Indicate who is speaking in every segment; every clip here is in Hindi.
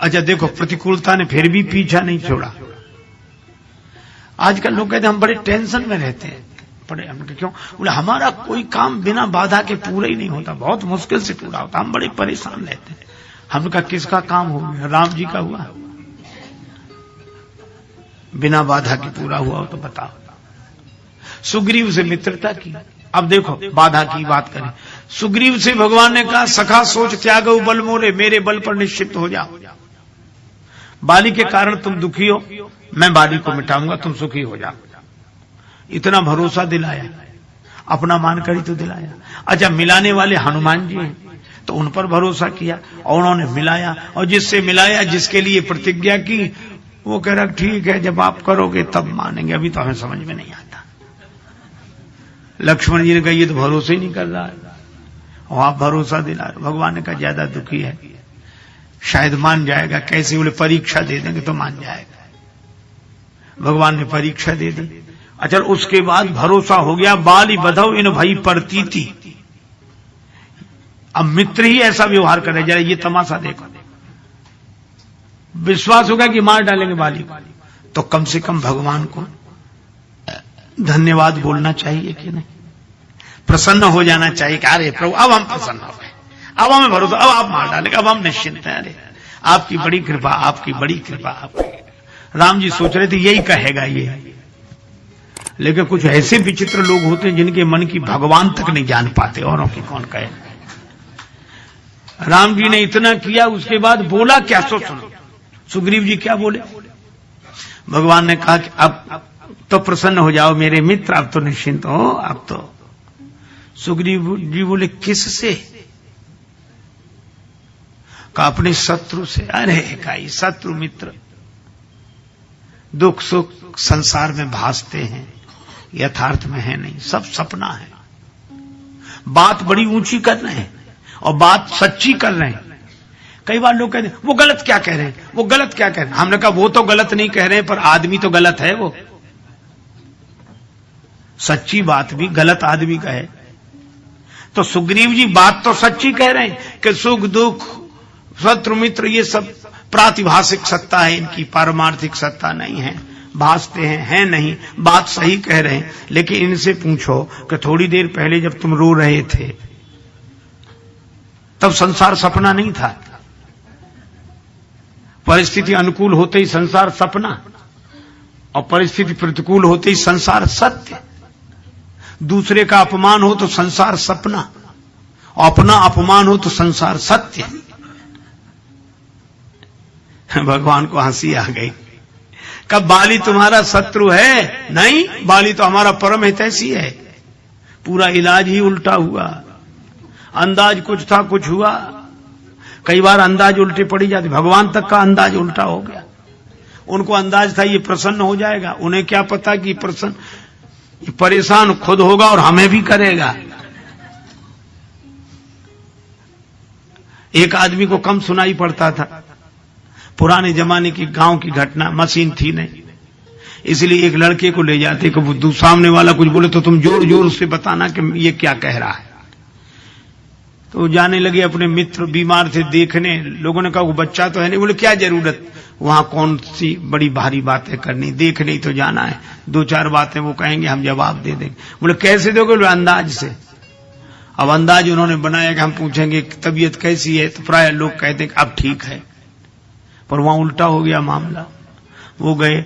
Speaker 1: अच्छा देखो, प्रतिकूलता ने फिर भी पीछा नहीं छोड़ा। आजकल लोग कहते हैं हम बड़े टेंशन में रहते हैं, बड़े, हमने क्यों? बोले हमारा कोई काम बिना बाधा के पूरा ही नहीं होता, बहुत मुश्किल से पूरा होता, हम बड़े परेशान रहते हैं। हमने कहा किसका काम हो गया? राम जी का हुआ, बिना बाधा के पूरा हुआ हो तो बताओ। सुग्रीव से मित्रता की। अब देखो बाधा की बात करें, सुग्रीव से भगवान ने कहा सखा सोच त्यागो बल मोरे, मेरे बल पर निश्चित हो जाओ। बाली के कारण तुम दुखी हो, मैं बाली को मिटाऊंगा, तुम सुखी हो जाओ। इतना भरोसा दिलाया, अपना मानकर ही तो दिलाया। अच्छा मिलाने वाले हनुमान जी हैं, तो उन पर भरोसा किया और उन्होंने मिलाया, और जिससे मिलाया, जिसके लिए प्रतिज्ञा की, वो कह रहा ठीक है जब आप करोगे तब मानेंगे, अभी तो हमें समझ में नहीं आता। लक्ष्मण जी ने कहा ये तो भरोसा ही नहीं कर रहा है, और आप भरोसा दिला रहे। भगवान ने कहा ज्यादा दुखी है, शायद मान जाएगा। कैसे? बोले परीक्षा दे देंगे तो मान जाएगा। भगवान ने परीक्षा दे दी। अच्छा उसके बाद भरोसा हो गया, बाली बधो इन भई प्रतीति। अब मित्र ही ऐसा व्यवहार करे, जरा ये तमाशा देखो। विश्वास होगा कि मार डालेंगे बाली को, तो कम से कम भगवान को धन्यवाद बोलना चाहिए कि नहीं? प्रसन्न हो जाना चाहिए कि अरे प्रभु अब हम प्रसन्न हो गए, अब हमें भरोसा, अब आप मार डालेंगे, अब हम निश्चिंत हैं। अरे आपकी बड़ी कृपा, आपकी बड़ी कृपा, आपकी। राम जी सोच रहे थे यही कहेगा ये, लेकिन कुछ ऐसे विचित्र लोग होते हैं जिनके मन की भगवान तक नहीं जान पाते, औरों की कौन कहे। राम जी ने इतना किया, उसके बाद बोला क्या? सो सुनो सुग्रीव जी क्या बोले। भगवान ने कहा कि अब तो प्रसन्न हो जाओ मेरे मित्र, अब तो निश्चिंत हो। अब तो सुग्रीव जी बोले किससे? कहा अपने शत्रु से। अरे काई शत्रु मित्र दुख सुख संसार में भासते हैं, यथार्थ में है नहीं, सब सपना है। बात बड़ी ऊंची कर रहे हैं और बात सच्ची कर रहे हैं। कई बार लोग कहते हैं वो गलत क्या कह रहे हैं, वो गलत क्या कह रहे हैं। हमने कहा वो तो गलत नहीं कह रहे हैं, पर आदमी तो गलत है। वो सच्ची बात भी गलत आदमी का है। तो सुग्रीव जी बात तो सच्ची कह रहे हैं कि सुख दुख शत्रु मित्र ये सब प्रातिभाषिक सत्ता है, इनकी पारमार्थिक सत्ता नहीं है, भासते हैं नहीं, बात सही कह रहे हैं। लेकिन इनसे पूछो कि थोड़ी देर पहले जब तुम रो रहे थे तब संसार सपना नहीं था? परिस्थिति अनुकूल होते ही संसार सपना, और परिस्थिति प्रतिकूल होते ही संसार सत्य। दूसरे का अपमान हो तो संसार सपना, और अपना अपमान हो तो संसार सत्य। भगवान को हंसी आ गई। कब बाली तुम्हारा शत्रु है? नहीं, बाली तो हमारा परम हितैषी है। पूरा इलाज ही उल्टा हुआ। अंदाज कुछ था, कुछ हुआ। कई बार अंदाज उल्टे पड़ी जाती, भगवान तक का अंदाज उल्टा हो गया। उनको अंदाज था ये प्रसन्न हो जाएगा, उन्हें क्या पता कि प्रसन्न परेशान खुद होगा और हमें भी करेगा। एक आदमी को कम सुनाई पड़ता था, पुराने जमाने की गांव की घटना, मशीन थी नहीं, इसलिए एक लड़के को ले जाते कि वो सामने वाला कुछ बोले तो तुम जोर जोर से बताना कि ये क्या कह रहा है। तो जाने लगे अपने मित्र बीमार थे देखने। लोगों ने कहा वो बच्चा तो है नहीं। बोले क्या जरूरत, वहां कौन सी बड़ी भारी बातें करनी, देखने ही तो जाना है, दो चार बातें वो कहेंगे हम जवाब दे देंगे। बोले कैसे दोगे? बोले अंदाज से। अब अंदाज उन्होंने बनाया कि हम पूछेंगे तबीयत कैसी है, तो प्राय लोग कहते हैं अब ठीक है, पर वहां उल्टा हो गया मामला। वो गए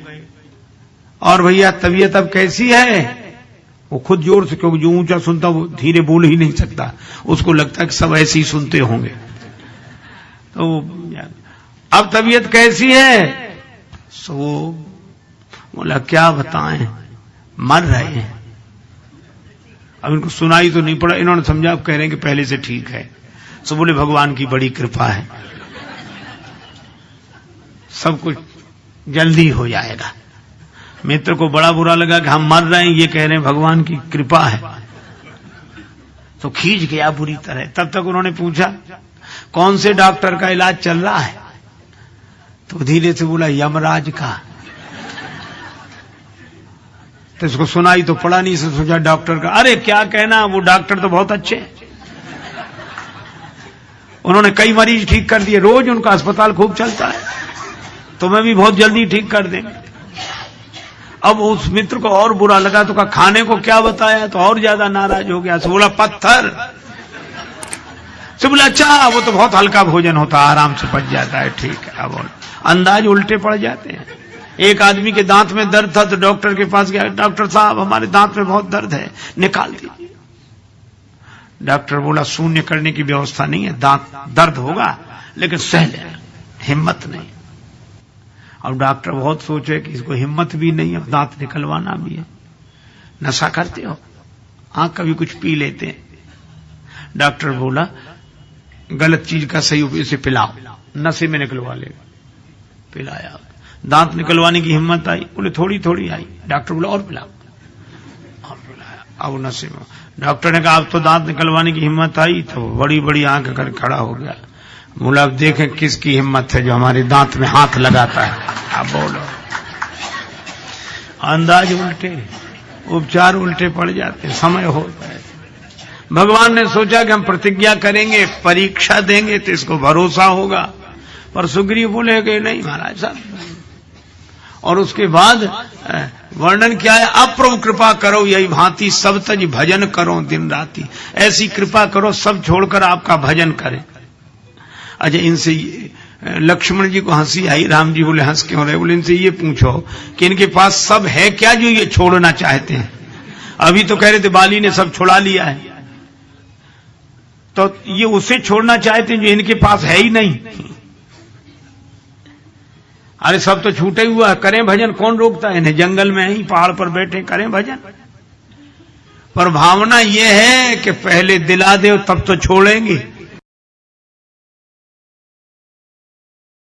Speaker 1: और भैया तबीयत अब कैसी है? वो खुद जोर से, क्योंकि जो ऊंचा सुनता वो धीरे बोल ही नहीं सकता, उसको लगता है कि सब ऐसे ही सुनते होंगे। तो अब तबीयत कैसी है? सो बोला क्या बताएं, मर रहे हैं। अब इनको सुनाई तो नहीं पड़ा, इन्होंने समझा अब कह रहे हैं कि पहले से ठीक है। सो बोले भगवान की बड़ी कृपा है, सब कुछ जल्दी हो जाएगा। मित्र को बड़ा बुरा लगा कि हम मर रहे हैं, ये कह रहे हैं भगवान की कृपा है, तो खींच गया बुरी तरह। तब तक उन्होंने पूछा कौन से डॉक्टर का इलाज चल रहा है? तो धीरे से बोला यमराज का। तो इसको सुनाई तो पड़ा नहीं, से सोचा डॉक्टर का। अरे क्या कहना, वो डॉक्टर तो बहुत अच्छे हैं, उन्होंने कई मरीज ठीक कर दिए, रोज उनका अस्पताल खूब चलता है। तुम्हें भी बहुत जल्दी ठीक कर देंगे। अब उस मित्र को और बुरा लगा, तो कहा खाने को क्या बताया, तो और ज्यादा नाराज हो गया। तो बोला पत्थर। तो बोला अच्छा, वो तो बहुत हल्का भोजन होता, आराम से पच जाता है, ठीक है। अब अंदाज उल्टे पड़ जाते हैं। एक आदमी के दांत में दर्द था तो डॉक्टर के पास गया, डॉक्टर साहब हमारे दांत में बहुत दर्द है, निकाल दीजिए। डॉक्टर बोला शून्य करने की व्यवस्था नहीं है, दांत दर्द होगा लेकिन सह लेना, हिम्मत नहीं। अब डॉक्टर बहुत सोचे कि इसको हिम्मत भी नहीं है, दांत निकलवाना भी है। नशा करते हो? हाँ, कभी कुछ पी लेते हैं। डॉक्टर बोला गलत चीज का सही उपयोग से पिलाओ, नशे में निकलवा लेगा। पिलाया, दांत निकलवाने की हिम्मत आई, बोले थोड़ी थोड़ी आई। डॉक्टर बोला और पिलाओ, और पिलाया। अब नशे में डॉक्टर ने कहा अब तो दांत निकलवाने की हिम्मत आई, तो बड़ी बड़ी आंख कर खड़ा हो गया। बोला अब देखें किसकी हिम्मत है जो हमारे दांत में हाथ लगाता है। अब बोलो, अंदाज उल्टे, उपचार उल्टे पड़ जाते, समय होता है। भगवान ने सोचा कि हम प्रतिज्ञा करेंगे, परीक्षा देंगे तो इसको भरोसा होगा, पर सुग्रीव बोले कि नहीं महाराज साहब। और उसके बाद वर्णन क्या है, अप्रभु कृपा करो यही भांति सब तज भजन करो दिन राती। ऐसी कृपा करो सब छोड़कर आपका भजन करें। अच्छा, इनसे लक्ष्मण जी को हंसी आई। राम जी बोले हंस क्यों रहे? बोले इनसे ये पूछो कि इनके पास सब है क्या जो ये छोड़ना चाहते हैं? अभी तो कह रहे थे बाली ने सब छुड़ा लिया है, तो ये उसे छोड़ना चाहते हैं जो इनके पास है ही नहीं। अरे सब तो छूटे हुआ है, करें भजन, कौन रोकता है इन्हें? जंगल में ही पहाड़ पर बैठे करें भजन। पर भावना ये है कि पहले दिला दे तब तो छोड़ेंगे।